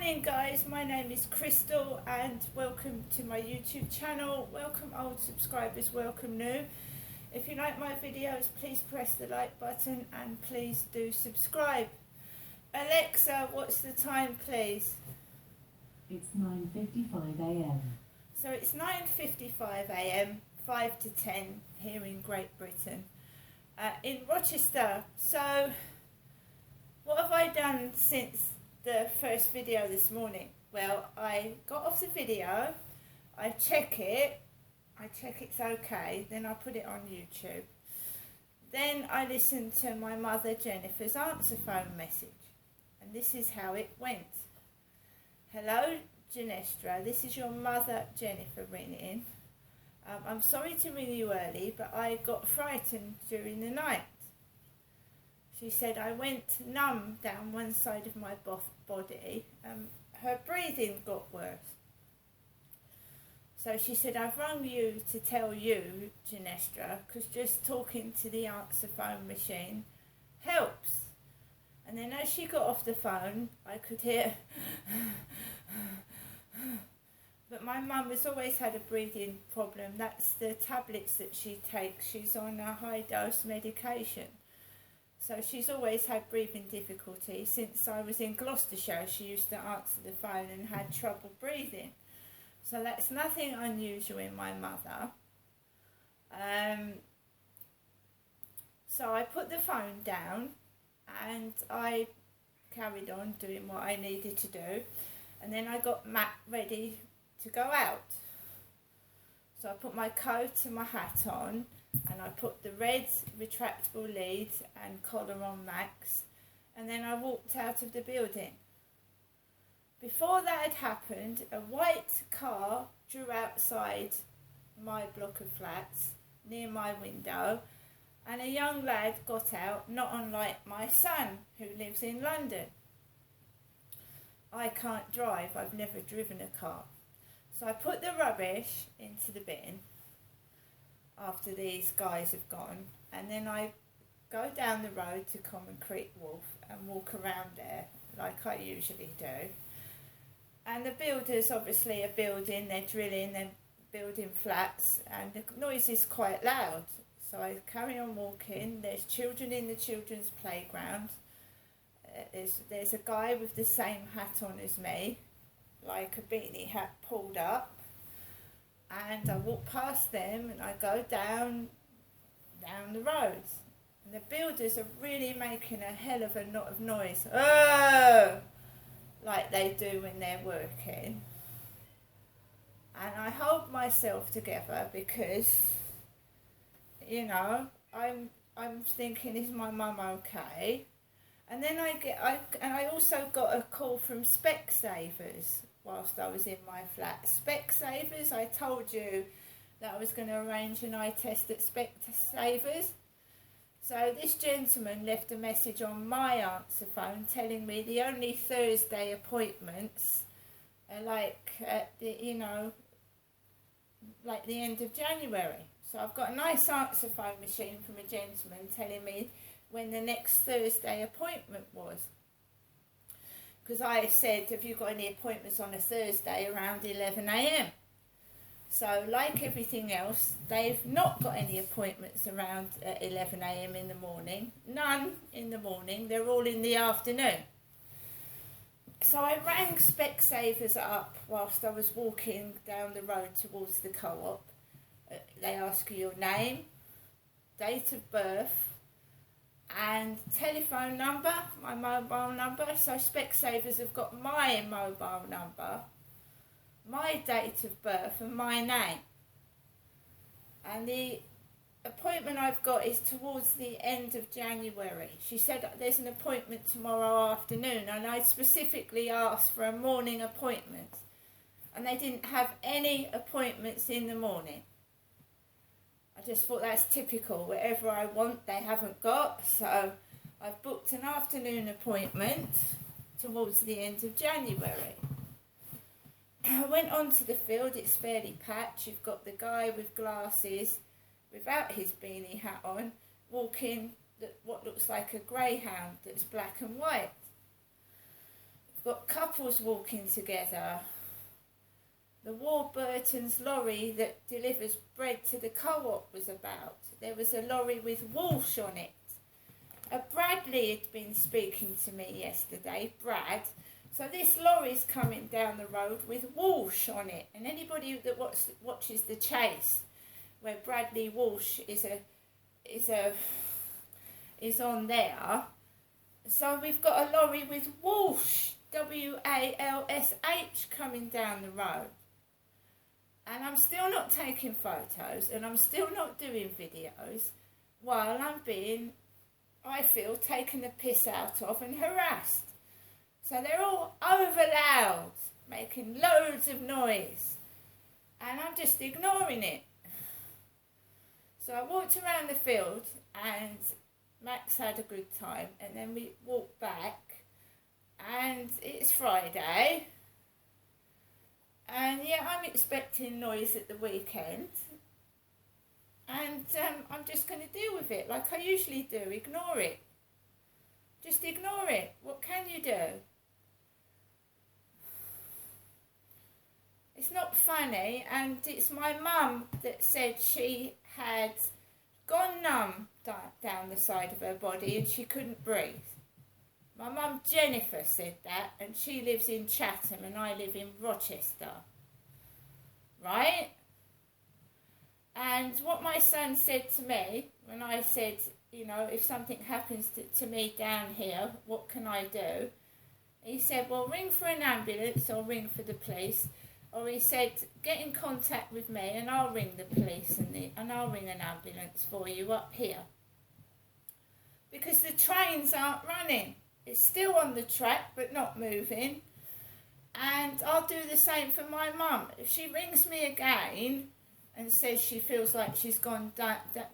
morning guys, my name is Crystal and welcome to my YouTube channel. Welcome old subscribers, welcome new. If you like my videos, please press the like button and please do subscribe. Alexa, what's the time please? It's 9:55 a.m. So it's 9:55 a.m, 5 to 10 here in Great Britain, in Rochester. So what have I done since the first video this morning? Well, I got off the video, I check it's okay, then I put it on YouTube. Then I listened to my mother Jennifer's answer phone message, and this is how it went. Hello Genestra, this is your mother Jennifer ringing. I'm sorry to ring you early, but I got frightened during the night. She said I went numb down one side of my body. Her breathing got worse. So she said, I've rung you to tell you, Genestra, because just talking to the answer phone machine helps. And then as she got off the phone, I could hear but my mum has always had a breathing problem. That's the tablets that she takes. She's on a high dose medication. So she's always had breathing difficulty. Since I was in Gloucestershire, she used to answer the phone and had trouble breathing. So that's nothing unusual in my mother. So I put the phone down and I carried on doing what I needed to do. And then I got Matt ready to go out. So I put my coat and my hat on, and I put the red retractable lead and collar on Max, and then I walked out of the building. Before that had happened, a white car drew outside my block of flats near my window, and a young lad got out, not unlike my son who lives in London. I can't drive, I've never driven a car. So I put the rubbish into the bin after these guys have gone, and then I go down the road to Common Creek Wharf and walk around there like I usually do. And the builders obviously are building, they're drilling, they're building flats, and the noise is quite loud. So I carry on walking. There's children in the children's playground. There's a guy with the same hat on as me, like a beanie hat pulled up, and I walk past them and I go down the road, and the builders are really making a hell of a lot of noise, like they do when they're working. And I hold myself together because, you know, I'm thinking, is my mum okay? And then I also got a call from Specsavers whilst I was in my flat. Specsavers, I told you that I was going to arrange an eye test at Specsavers. So this gentleman left a message on my answer phone telling me the only Thursday appointments are like at the, you know, like the end of January. So I've got a nice answer phone machine from a gentleman telling me when the next Thursday appointment was. Because I said, have you got any appointments on a Thursday around 11 a.m? So like everything else, they've not got any appointments around 11 a.m. in the morning. None in the morning, they're all in the afternoon. So I rang Specsavers up whilst I was walking down the road towards the co-op. They ask you your name, date of birth, and telephone number, my mobile number. So Specsavers have got my mobile number, my date of birth and my name. And the appointment I've got is towards the end of January. She said there's an appointment tomorrow afternoon, and I specifically asked for a morning appointment, and they didn't have any appointments in the morning. I just thought that's typical. Whatever I want, they haven't got. So I've booked an afternoon appointment towards the end of January. I went onto the field. It's fairly packed. You've got the guy with glasses, without his beanie hat on, walking what looks like a greyhound that's black and white. got couples walking together. The Warburton's lorry that delivers bread to the co-op was about. There was a lorry with Walsh on it. Bradley had been speaking to me yesterday, Brad. So this lorry's coming down the road with Walsh on it. And anybody that watches The Chase, where Bradley Walsh is on there. So we've got a lorry with Walsh, Walsh, coming down the road. And I'm still not taking photos and I'm still not doing videos while I'm being, I feel, taken the piss out of and harassed. So they're all over loud, making loads of noise. And I'm just ignoring it. So I walked around the field and Max had a good time. And then we walked back and it's Friday. And yeah, I'm expecting noise at the weekend. And I'm just going to deal with it like I usually do. Ignore it. Just ignore it. What can you do? It's not funny, and it's my mum that said she had gone numb down the side of her body and she couldn't breathe. My mum Jennifer said that, and she lives in Chatham and I live in Rochester. Right? And what my son said to me when I said, you know, if something happens to me down here, what can I do? He said, well, ring for an ambulance or ring for the police. Or he said, get in contact with me and I'll ring the police and I'll ring an ambulance for you up here. Because the trains aren't running. It's still on the track but not moving. And I'll do the same for my mum. If she rings me again and says she feels like she's gone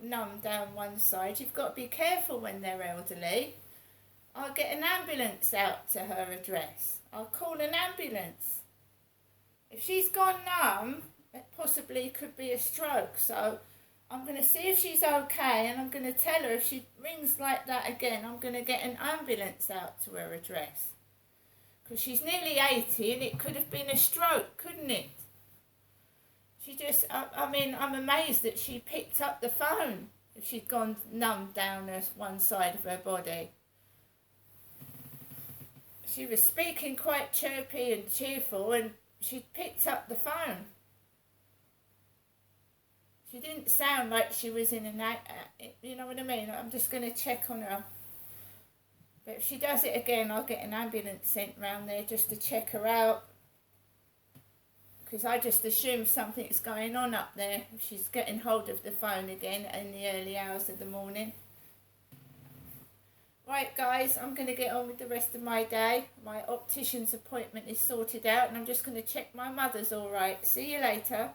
numb down one side, you've got to be careful when they're elderly. I'll get an ambulance out to her address. I'll call an ambulance. If she's gone numb, it possibly could be a stroke. So I'm going to see if she's okay, and I'm going to tell her if she rings like that again, I'm going to get an ambulance out to her address. Because she's nearly 80 and it could have been a stroke, couldn't it? She just, I mean, I'm amazed that she picked up the phone if she'd gone numb down one side of her body. She was speaking quite chirpy and cheerful, and she picked up the phone. She didn't sound like she was in you know what I mean? I'm just going to check on her. But if she does it again, I'll get an ambulance sent round there just to check her out. Because I just assume something's going on up there if she's getting hold of the phone again in the early hours of the morning. Right guys, I'm going to get on with the rest of my day. My optician's appointment is sorted out and I'm just going to check my mother's alright. See you later.